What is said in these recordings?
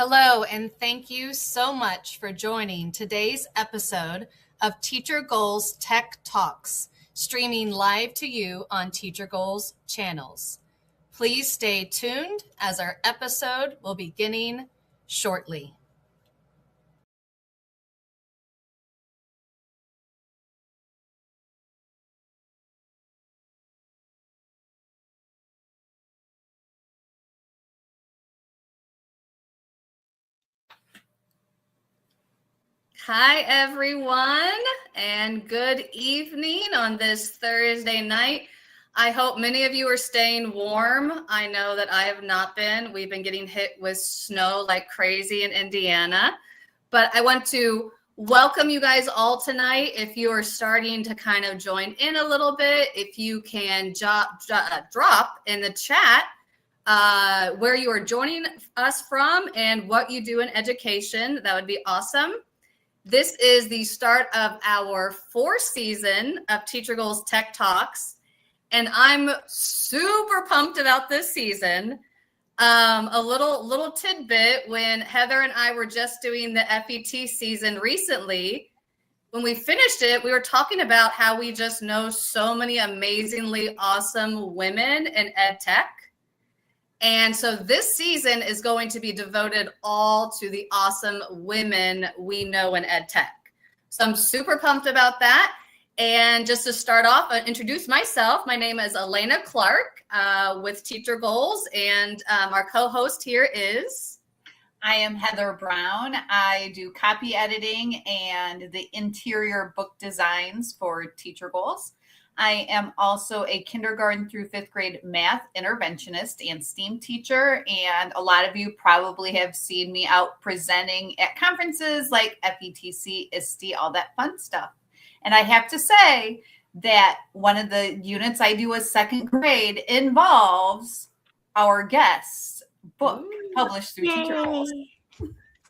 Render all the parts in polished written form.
Hello, and thank you so much for joining today's episode of TeacherGoals Tech Talks, streaming live to you on TeacherGoals channels. Please stay tuned as our episode will be beginning shortly. Hi, everyone, and good evening on this Thursday night. I hope many of you are staying warm. I know that I have not been. We've been getting hit with snow like crazy in Indiana. But I want to welcome you guys all tonight. If you are starting to kind of join in a little bit, if you can drop in the chat where you are joining us from and what you do in education, that would be awesome. This is the start of our fourth season of TeacherGoals Tech Talks, and I'm super pumped about this season. A little tidbit, when Heather and I were just doing the FET season recently, when we finished it, we were talking about how we just know so many amazingly awesome women in EdTech. And so this season is going to be devoted all to the awesome women we know in EdTech. So I'm super pumped about that. And just to start off, I'll introduce myself. My name is Alaina Clark with TeacherGoals, and our co-host here is... I am Heather Brown. I do copy editing and the interior book designs for TeacherGoals. I am also a kindergarten through fifth grade math interventionist and STEAM teacher. And a lot of you probably have seen me out presenting at conferences like FETC, ISTE, all that fun stuff. And I have to say that one of the units I do as second grade involves our guest book published through TeacherGoals.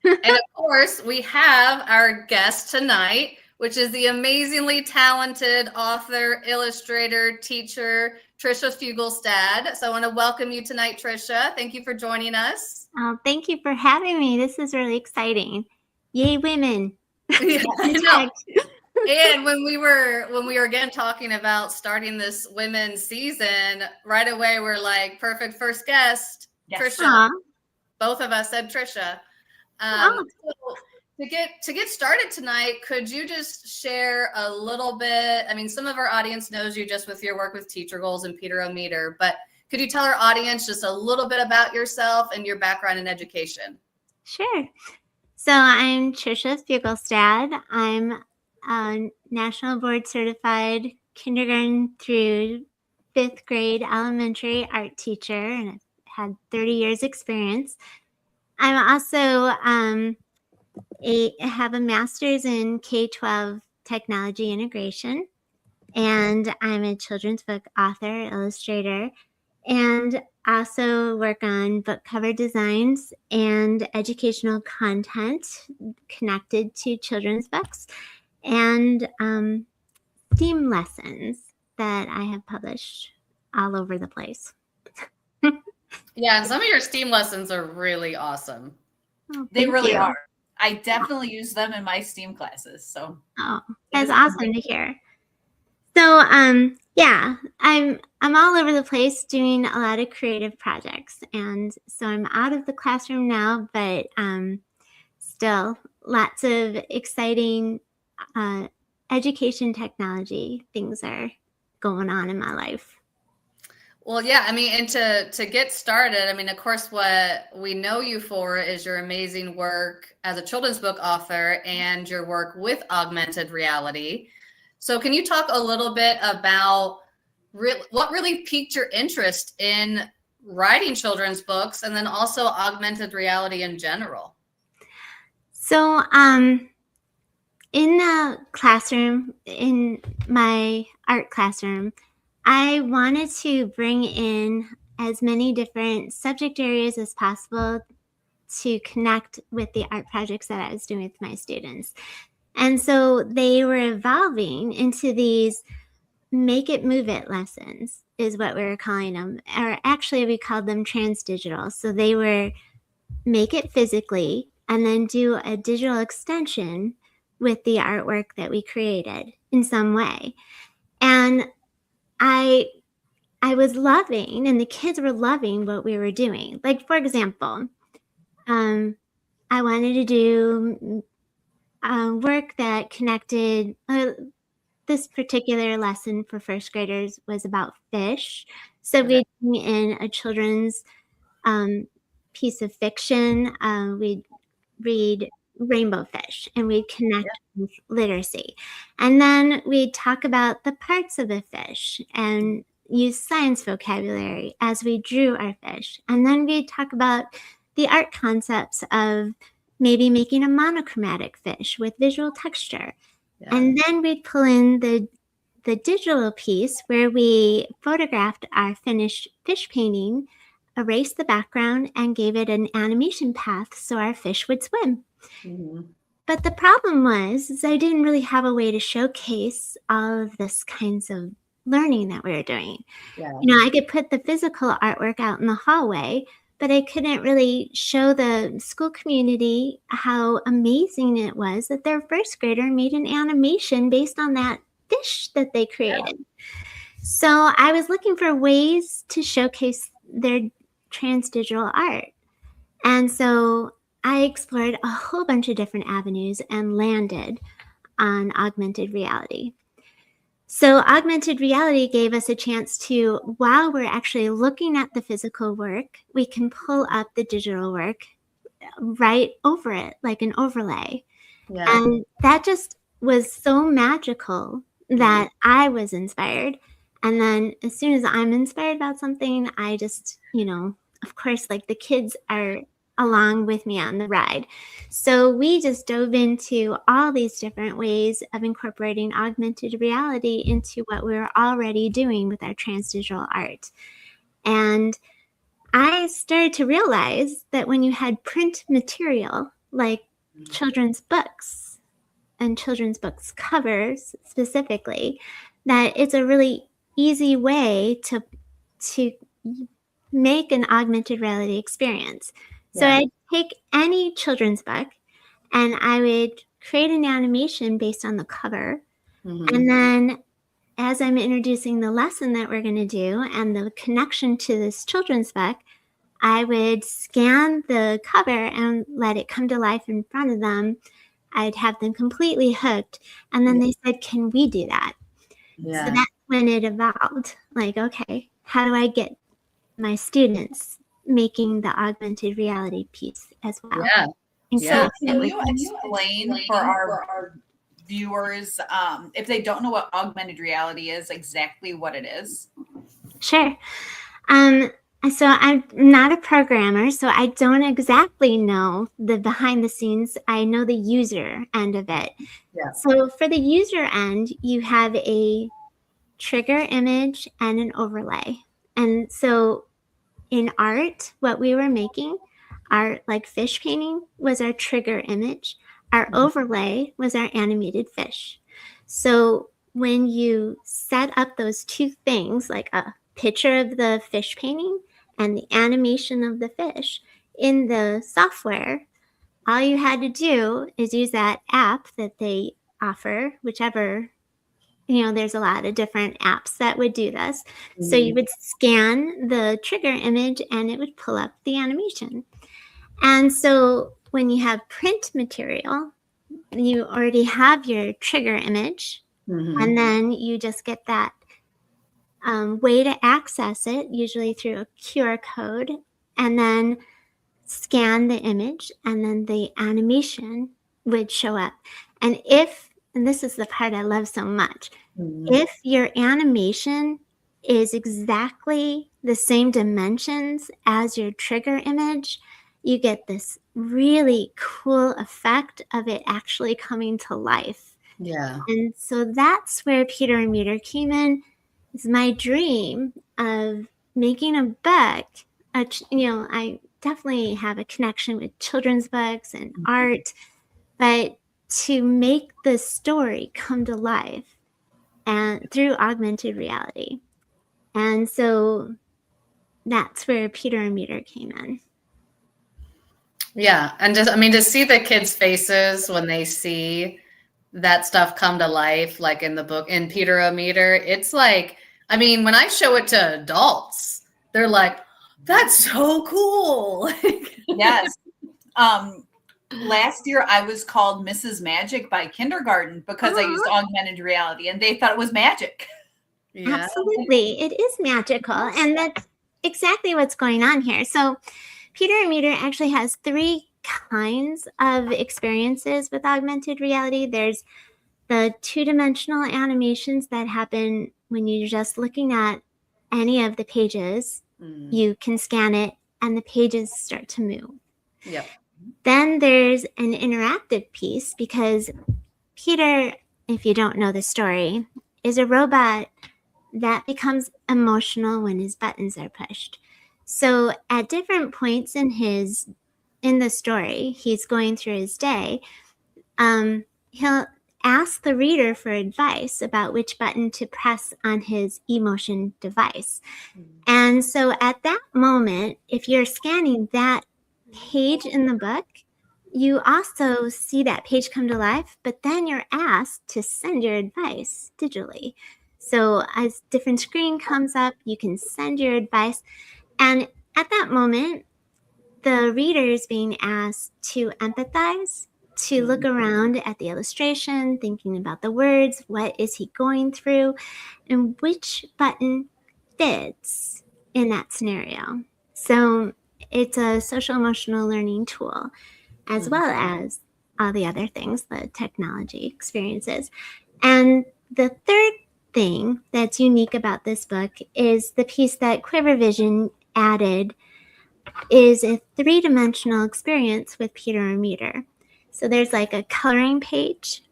And of course, we have our guest tonight, which is the amazingly talented author, illustrator, teacher, Tricia Fuglestad. So I want to welcome you tonight, Tricia. Thank you for joining us. Oh, thank you for having me. This is really exciting. Yay, women. Yeah, I know. And when we were again talking about starting this women's season, right away we're like, perfect first guest, yes. Tricia. Aww. Both of us said Tricia. So to get started tonight, could you just share a little bit? I mean, some of our audience knows you just with your work with TeacherGoals and Peter O'Meter, but could you tell our audience just a little bit about yourself and your background in education? Sure. So I'm Tricia Fuglestad. I'm a national board certified kindergarten through fifth grade elementary art teacher, and I've had 30 years experience. I'm also have a master's in K-12 technology integration, and I'm a children's book author, illustrator, and also work on book cover designs and educational content connected to children's books, and STEAM lessons that I have published all over the place. Yeah, and some of your STEAM lessons are really awesome. Oh, they really are. I definitely use them in my STEAM classes. So that's awesome to hear. So yeah, I'm all over the place doing a lot of creative projects, and so I'm out of the classroom now, but still lots of exciting education technology things are going on in my life. Well, yeah, I mean, and to get started, I mean, of course, what we know you for is your amazing work as a children's book author and your work with augmented reality. So can you talk a little bit about what really piqued your interest in writing children's books and then also augmented reality in general? So in the classroom, in my art classroom, I wanted to bring in as many different subject areas as possible to connect with the art projects that I was doing with my students. And so they were evolving into these make it, move it lessons is what we were calling them. Or actually we called them transdigital. So they were make it physically, and then do a digital extension with the artwork that we created in some way. And I was loving, and the kids were loving what we were doing. Like, for example, I wanted to do work that connected. This particular lesson for first graders was about fish. So we'd bring in a children's piece of fiction. We'd read Rainbow Fish, and we'd connect with literacy. And then we'd talk about the parts of a fish and use science vocabulary as we drew our fish. And then we'd talk about the art concepts of maybe making a monochromatic fish with visual texture. Yeah. And then we'd pull in the digital piece where we photographed our finished fish painting, erased the background, and gave it an animation path so our fish would swim. Mm-hmm. But the problem was I didn't really have a way to showcase all of this kinds of learning that we were doing. Yeah. I could put the physical artwork out in the hallway, but I couldn't really show the school community how amazing it was that their first grader made an animation based on that fish that they created. Yeah. So I was looking for ways to showcase their transdigital art. And so I explored a whole bunch of different avenues and landed on augmented reality. So augmented reality gave us a chance to, while we're actually looking at the physical work, we can pull up the digital work right over it, like an overlay. Yeah. And that just was so magical that I was inspired. And then as soon as I'm inspired about something, I just, of course, like the kids are along with me on the ride. So we just dove into all these different ways of incorporating augmented reality into what we were already doing with our transdigital art. And I started to realize that when you had print material, like children's books and children's books covers specifically, that it's a really easy way to make an augmented reality experience. So I'd take any children's book and I would create an animation based on the cover. Mm-hmm. And then as I'm introducing the lesson that we're going to do and the connection to this children's book, I would scan the cover and let it come to life in front of them. I'd have them completely hooked. And then they said, can we do that? Yeah. So that's when it evolved. Like, okay, how do I get my students making the augmented reality piece as well? Yeah. So can you explain for our viewers, if they don't know what augmented reality is, exactly what it is? Sure. So I'm not a programmer, so I don't exactly know the behind the scenes. I know the user end of it. Yeah. So for the user end, you have a trigger image and an overlay. And so in art, what we were making, our like fish painting was our trigger image. Our overlay was our animated fish. So when you set up those two things, like a picture of the fish painting and the animation of the fish in the software, all you had to do is use that app that they offer, whichever, there's a lot of different apps that would do this. Mm-hmm. So you would scan the trigger image and it would pull up the animation. And so when you have print material, you already have your trigger image, and then you just get that way to access it, usually through a QR code, and then scan the image, and then the animation would show up. And this is the part I love so much, if your animation is exactly the same dimensions as your trigger image, you get this really cool effect of it actually coming to life. Yeah. And so that's where Peter and Meter came in. It's my dream of making a book. I definitely have a connection with children's books and art, but to make the story come to life and through augmented reality. And so that's where Peter and Meter came in. Yeah. And just, I mean, to see the kids' faces when they see that stuff come to life, like in the book, in Peter O Meter, it's like, I mean, when I show it to adults, they're like, that's so cool. Yes. Last year I was called Mrs. Magic by kindergarten because I used augmented reality and they thought it was magic. Yeah. Absolutely. It is magical. And that's exactly what's going on here. So Peter O Meter actually has 3 kinds of experiences with augmented reality. There's the 2-dimensional animations that happen when you're just looking at any of the pages. You can scan it and the pages start to move. Yep. Then there's an interactive piece because Peter, if you don't know the story, is a robot that becomes emotional when his buttons are pushed. So at different points in the story, he's going through his day, he'll ask the reader for advice about which button to press on his emotion device. And so at that moment, if you're scanning that page in the book, you also see that page come to life, but then you're asked to send your advice digitally. So as different screen comes up, you can send your advice. And at that moment, the reader is being asked to empathize, to look around at the illustration, thinking about the words, what is he going through, and which button fits in that scenario. So it's a social emotional learning tool, as well as all the other things, the technology experiences. And the third thing that's unique about this book is the piece that Quiver Vision added is a 3-dimensional experience with Peter O Meter. So there's like a coloring page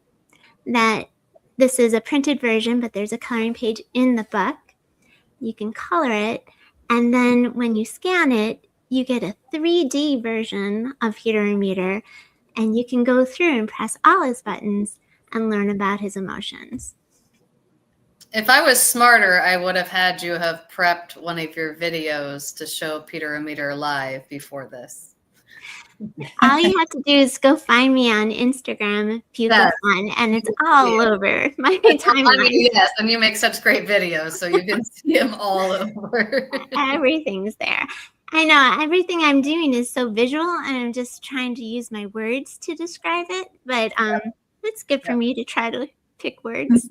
that this is a printed version, but there's a coloring page in the book. You can color it. And then when you scan it, you get a 3D version of Peter O Meter, and you can go through and press all his buttons and learn about his emotions. If I was smarter, I would have had you have prepped one of your videos to show Peter O Meter live before this. All you have to do is go find me on Instagram, Fuglestad, and it's all over my timeline. I mean, yes, and you make such great videos, so you can see them all over. Everything's there. I know everything I'm doing is so visual, and I'm just trying to use my words to describe it. But it's good for me to try to pick words.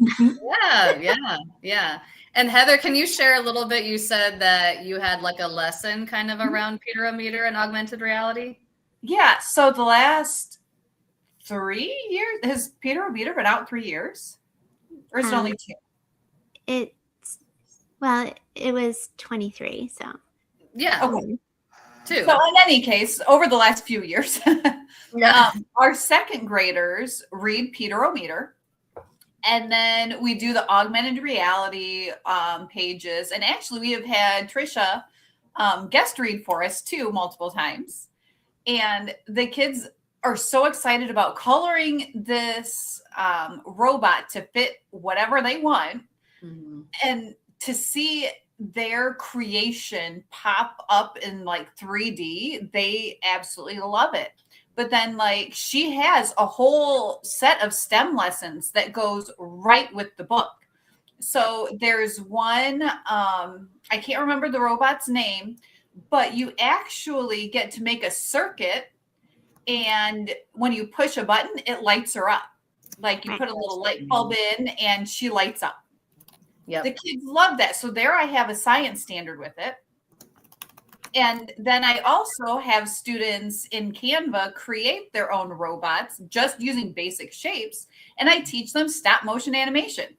Yeah. And Heather, can you share a little bit? You said that you had like a lesson kind of around Peter O Meter and augmented reality. Yeah. So the last 3 years, has Peter O Meter been out 3 years? Or is it only 2? It was 23, so. Yeah. Okay. 2. So in any case, over the last few years, our second graders read Peter O Meter. And then we do the augmented reality pages. And actually, we have had Tricia guest read for us too multiple times. And the kids are so excited about coloring this robot to fit whatever they want. And to see their creation pop up in like 3D, they absolutely love it. But then like she has a whole set of STEM lessons that goes right with the book. So there's one, I can't remember the robot's name, but you actually get to make a circuit. And when you push a button, it lights her up. Like you put a little light bulb in and she lights up. Yep. The kids love that. So there I have a science standard with it. And then I also have students in Canva create their own robots just using basic shapes. And I teach them stop motion animation,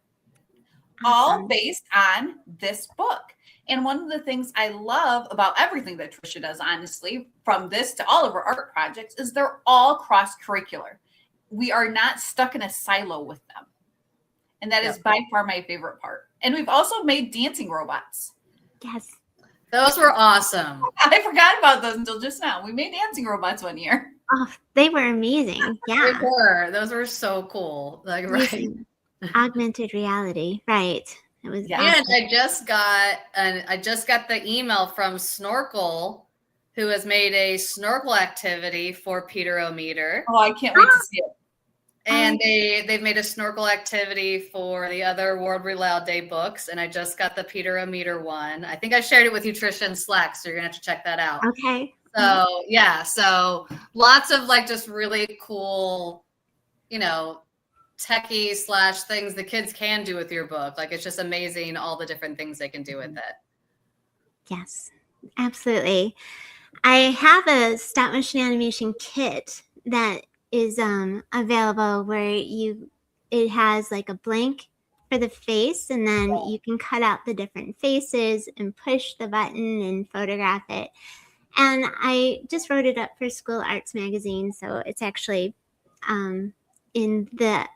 all based on this book. And one of the things I love about everything that Tricia does, honestly, from this to all of her art projects, is they're all cross-curricular. We are not stuck in a silo with them. And that is by far my favorite part. And we've also made dancing robots. Yes. Those were awesome. I forgot about those until just now. We made dancing robots one year. Oh, they were amazing. Yeah. They were. Those were so cool. Like, right. Augmented reality. Right. It was awesome. And I just got the email from Snorkel, who has made a snorkel activity for Peter-O-Meter. Oh, I can't wait to see it. And they've made a snorkel activity for the other World Read Aloud Day books, and I just got the Peter-O-Meter one. I think I shared it with you, Tricia, in Slack, so you're gonna have to check that out. Okay. So yeah, so lots of like just really cool, techie / things the kids can do with your book. Like it's just amazing all the different things they can do with it. Yes, absolutely. I have a stop motion animation kit that is available where it has like a blank for the face, and then you can cut out the different faces and push the button and photograph it. And I just wrote it up for School Arts Magazine, so it's actually in the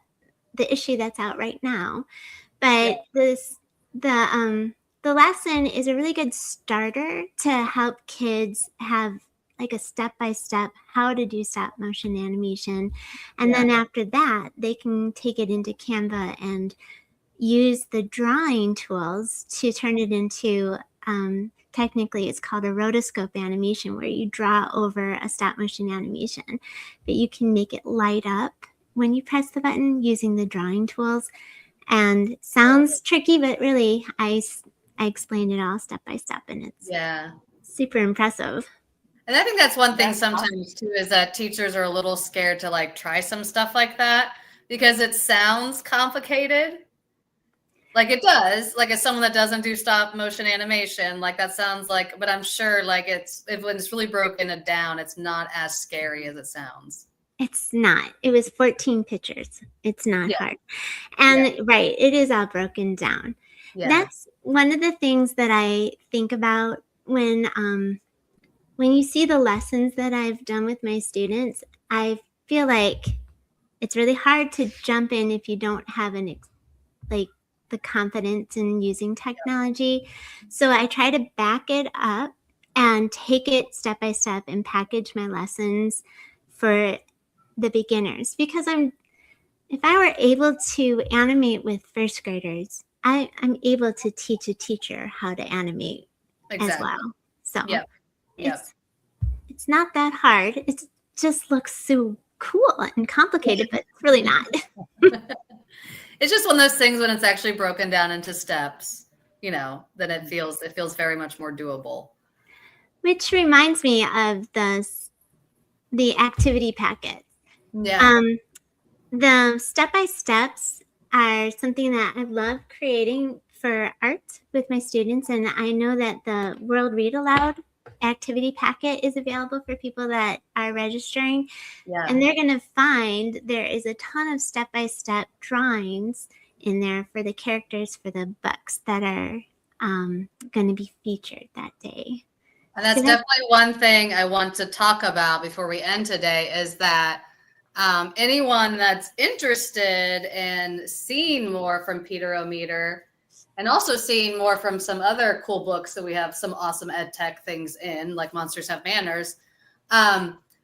issue that's out right now. But the lesson is a really good starter to help kids have like a step-by-step how to do stop motion animation. And then after that, they can take it into Canva and use the drawing tools to turn it into, technically it's called a rotoscope animation, where you draw over a stop motion animation, but you can make it light up when you press the button using the drawing tools. And sounds tricky, but really I explained it all step by step, and it's super impressive. And I think that's one thing sometimes too, is that teachers are a little scared to like try some stuff like that because it sounds complicated. Like it does, like as someone that doesn't do stop motion animation, like that sounds like, but I'm sure like when it's really broken down, it's not as scary as it sounds. It's not. It was 14 pictures. It's not hard. And right, it is all broken down. Yeah. That's one of the things that I think about when you see the lessons that I've done with my students. I feel like it's really hard to jump in if you don't have the confidence in using technology. So I try to back it up and take it step by step and package my lessons for the beginners, because if I were able to animate with first graders, I'm able to teach a teacher how to animate as well. So it's not that hard. It just looks so cool and complicated, but it's really not. It's just one of those things when it's actually broken down into steps, then it feels very much more doable. Which reminds me of the activity packet. Yeah. The step-by-steps are something that I love creating for art with my students, and I know that the World Read Aloud activity packet is available for people that are registering. Yeah. And they're going to find there is a ton of step-by-step drawings in there for the characters for the books that are going to be featured that day. And that's definitely one thing I want to talk about before we end today, is that anyone that's interested in seeing more from Peter-O-Meter and also seeing more from some other cool books that we have some awesome EdTech things in, like Monsters Have Manners.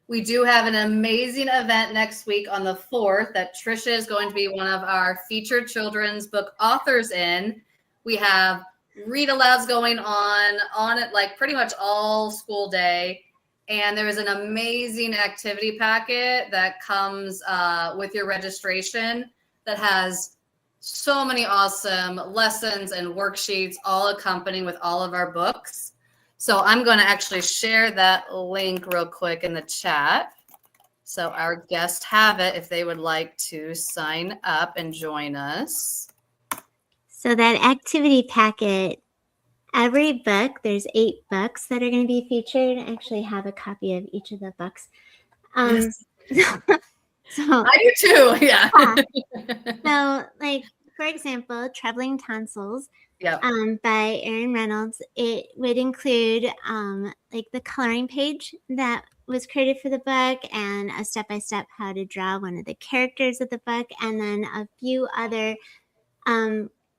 We do have an amazing event next week on the 4th that Tricia is going to be one of our featured children's book authors in. We have read alouds going on it like pretty much all school day. And there is an amazing activity packet that comes with your registration that has so many awesome lessons and worksheets all accompanying with all of our books. So I'm going to actually share that link real quick in the chat, so our guests have it if they would like to sign up and join us. So that activity packet, every book, there's 8 books that are going to be featured. I actually have a copy of each of the books. Yes. So I do too, yeah. So, like, for example, Troubling Tonsils by Erin Reynolds. It would include like the coloring page that was created for the book and a step-by-step how to draw one of the characters of the book, and then a few other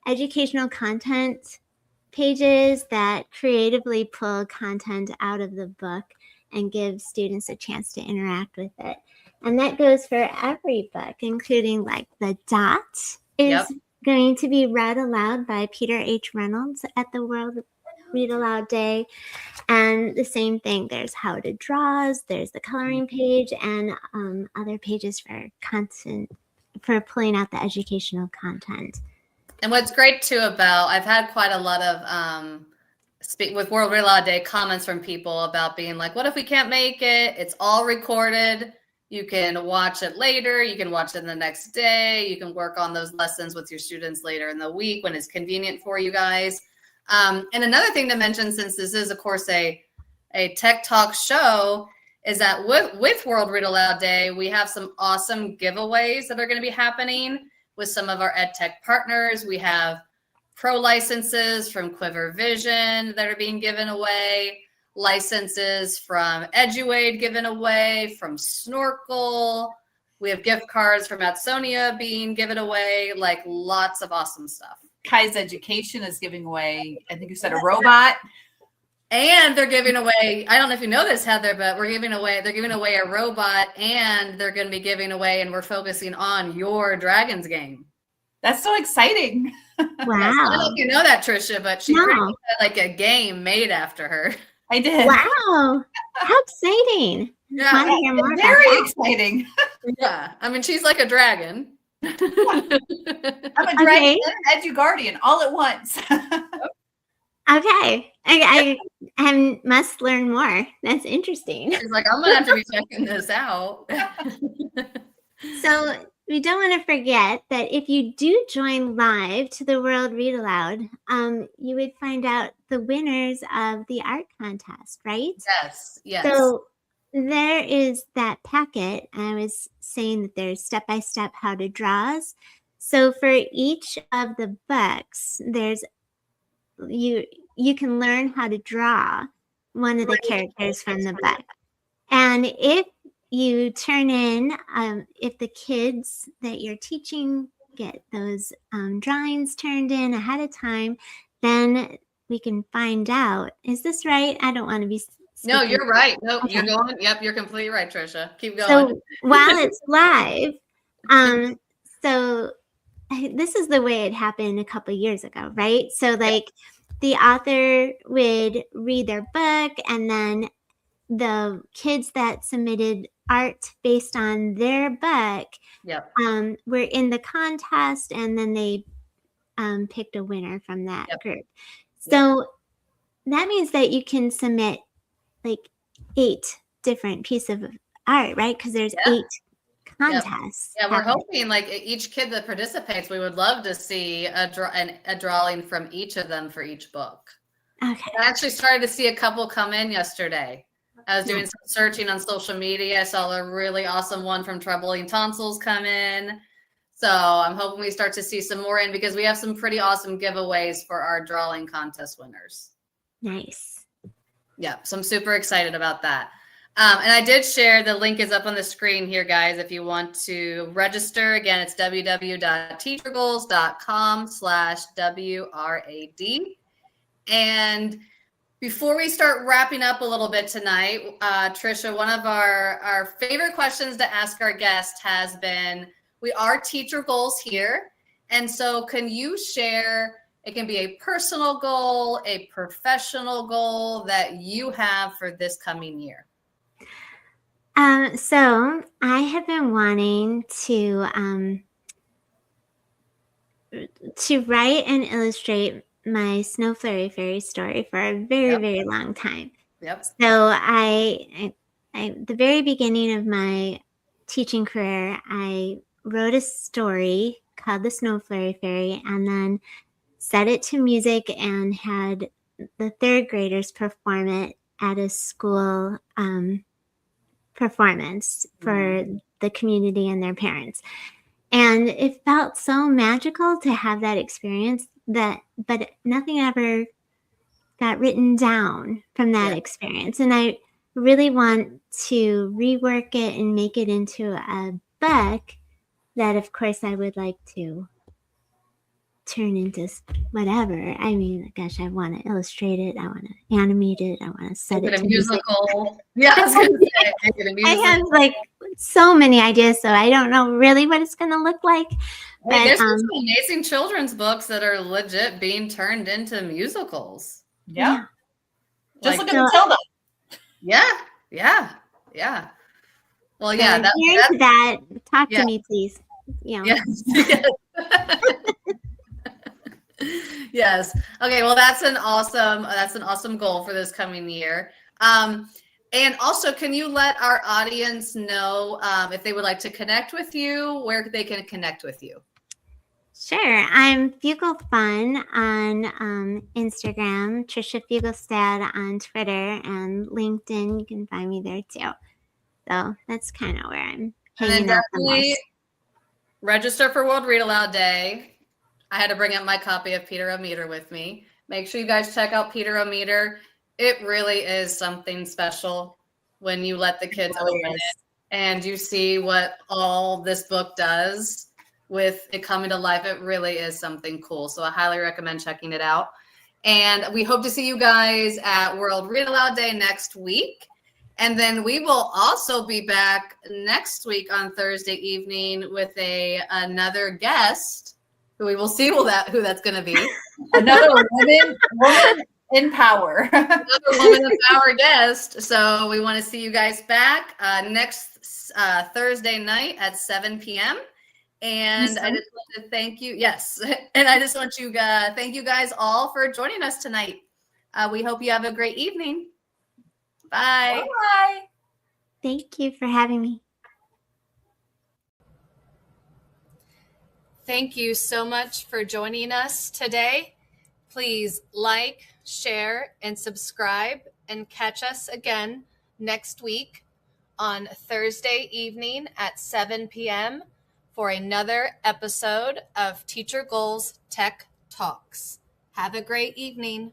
educational content pages that creatively pull content out of the book and give students a chance to interact with it. And that goes for every book, including like The Dot is going to be read aloud by Peter H. Reynolds at the World Read Aloud Day. And the same thing, there's how to draws, there's the coloring page, and other pages for content, for pulling out the educational content. And what's great too about, I've had quite a lot of with World Read Aloud Day comments from people about being like, what if we can't make it? It's all recorded. You can watch it later. You can watch it the next day. You can work on those lessons with your students later in the week when it's convenient for you guys. And another thing to mention, since this is, of course, a Tech Talk show, is that with World Read Aloud Day, we have some awesome giveaways that are going to be happening with some of our EdTech partners. We have pro licenses from Quiver Vision that are being given away, licenses from EduAid given away, from Snorkel. We have gift cards from Atsonia being given away, like lots of awesome stuff. Kai's Education is giving away, I think you said, a robot. And they're giving away, I don't know if you know this, Heather, but they're giving away a robot, and they're going to be giving away, and we're focusing on your Dragons game. That's so exciting. Wow. I don't know if you know that, Tricia, but she pretty much had like a game made after her. I did. Wow. How exciting. Yeah. Want to hear more about Very that. exciting. Yeah. I mean, she's like a dragon. I'm a dragon and an Edu-Guardian all at once. Okay. I must learn more. That's interesting. She's like, I'm going to have to be checking this out. So we don't want to forget that if you do join live to the World Read Aloud, you would find out the winners of the art contest, right? Yes. So there is that packet. I was saying that there's step-by-step how to draws. So for each of the books, there's you can learn how to draw one of the characters from the book. And if you turn in, if the kids that you're teaching get those drawings turned in ahead of time, then we can find out. Is this right? I don't want to be. No, you're right. No, Okay. You're going. Yep, you're completely right, Tricia. Keep going. So while it's live, so this is the way it happened a couple of years ago, right? So like the author would read their book, and then the kids that submitted art based on their book were in the contest, and then they picked a winner from that group. So that means that you can submit like 8 different pieces of art, right? Because there's 8 contests. Yeah, we're hoping like each kid that participates, we would love to see a drawing from each of them for each book. Okay. I actually started to see a couple come in yesterday. I was doing some searching on social media. I saw a really awesome one from Troubling Tonsils come in. So I'm hoping we start to see some more in, because we have some pretty awesome giveaways for our drawing contest winners. Nice. Yeah, so I'm super excited about that. And I did share, the link is up on the screen here, guys, if you want to register. Again, it's www.teachergoals.com/WRAD. And before we start wrapping up a little bit tonight, Tricia, one of our favorite questions to ask our guests has been, we are Teacher Goals here. And so can you share, it can be a personal goal, a professional goal that you have for this coming year? So I have been wanting to write and illustrate my Snow Flurry Fairy story for a very, very long time. Yep. So I the very beginning of my teaching career, I wrote a story called The Snow Flurry Fairy, and then set it to music and had the 3rd graders perform it at a school performance for the community and their parents. And it felt so magical to have that experience, but nothing ever got written down from that experience. And I really want to rework it and make it into a book that, of course, I would like to turn into whatever. I mean, gosh, I want to illustrate it. I want to animate it. I want to set it to musical. Yeah, I was going to say, make it a musical. I have like so many ideas, so I don't know really what it's going to look like. But, there's some amazing children's books that are legit being turned into musicals. Yeah. Just Like, look at Matilda. yeah. Well, yeah, So if you're into that, talk yeah. to me, please. You know. Yes. Yes. Okay. Well, that's an awesome goal for this coming year. And also, can you let our audience know if they would like to connect with you, where they can connect with you? Sure. I'm Fugle Fun on Instagram, Tricia Fuglestad on Twitter, and LinkedIn. You can find me there too. So that's kind of where I'm hanging out the most. Register for World Read Aloud Day. I had to bring up my copy of Peter O'Meter with me. Make sure you guys check out Peter O'Meter. It really is something special when you let the kids open it and you see what all this book does with it coming to life. It really is something cool. So I highly recommend checking it out. And we hope to see you guys at World Read Aloud Day next week. And then we will also be back next week on Thursday evening with another guest who we will see who that's going to be. Another woman in power. Another woman in power guest. So we want to see you guys back next Thursday night at 7 p.m. And I just want to thank you. Yes. And I just want to thank you guys all for joining us tonight. We hope you have a great evening. Bye. Bye. Thank you for having me. Thank you so much for joining us today. Please like, share, and subscribe, and catch us again next week on Thursday evening at 7 p.m. for another episode of TeacherGoals Tech Talks. Have a great evening.